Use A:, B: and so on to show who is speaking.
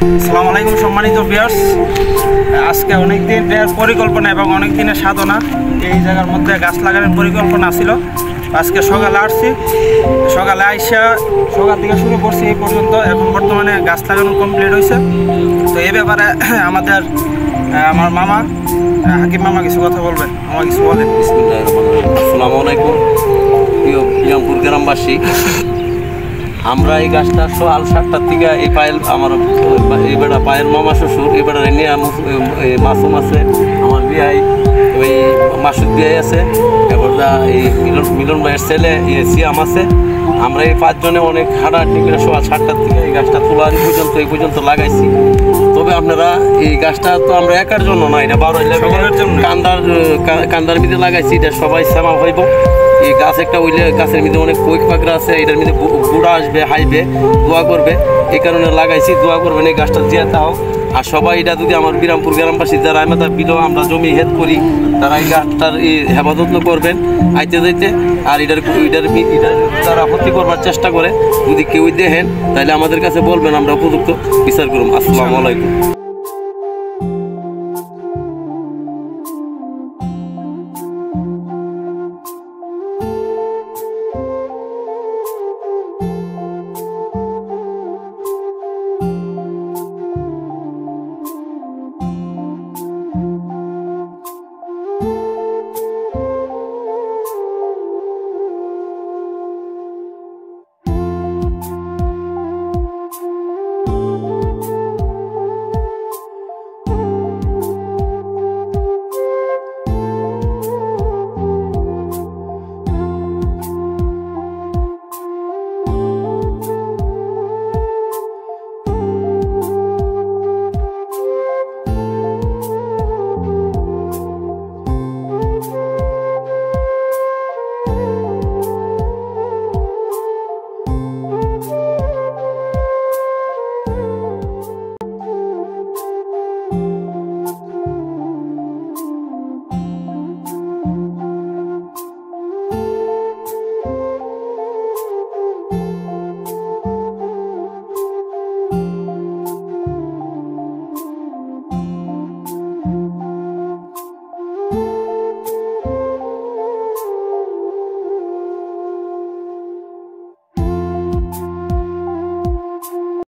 A: আসসালামু আলাইকুম সম্মানিত ভিউয়ার্স, আজকে অনেক দিনের পরিকল্পনা এবং অনেক দিনের সাধনা এই জায়গার মধ্যে গাছ লাগানোর পরিকল্পনা ছিল। আজকে সকালে আসছি, সকালে আইসা সকাল থেকে শুরু করছি এই পর্যন্ত, এখন বর্তমানে গাছ লাগানো কমপ্লিট হয়েছে। তো এই ব্যাপারে আমার মামা হাকিম মামা কিছু কথা বলবেন, আমার কিছু বলেন।
B: আসসালামু আলাইকুম প্রিয় বিরামপুর গ্রামবাসী, আমরা এই গাছটা সকাল 7টার থেকে এই পায়েল আমার এবারে পায়েল মামা শ্বশুর এবারে নিয়ে মাসুম আছে, আমার বিয়াই ওই মাসুদ বিয়াই আছে, এবার এই মিলন ভাইয়ের ছেলে সিয়াম আছে। আমরা এই 5 জনে অনেক হাঁটাহাঁটি করে সকাল 7টার থেকে এই গাছটা তোলা এই পর্যন্ত লাগাইছি। তবে আপনারা এই গাছটা তো আমরা একার জন্য না, এটা 12 জন্য কান্দার মধ্যে লাগাইছি, এটা সবাই সেমা হইব। এই গাছ একটা উইলে গাছের মধ্যে অনেক কৈক পাকড়া আছে, এটার মধ্যে গুড়া আসবে, হাইবে, দোয়া করবে, এই কারণে লাগাইছি। দোয়া করবেন এই গাছটা জিয়াতে হোক। আর সবাই এটা যদি আমার বিরামপুর গ্রামবাসী যারা আমরা বিলো আমরা জমি হেদ করি, তারা এই গাছটার এই হেফাজত করবেন আইতে যাইতে। আর এটার যারা ক্ষতি করবার চেষ্টা করে যদি কেউ দেখেন তাহলে আমাদের কাছে বলবেন, আমরা উপযুক্ত বিচার করুন। আসসালামু আলাইকুম।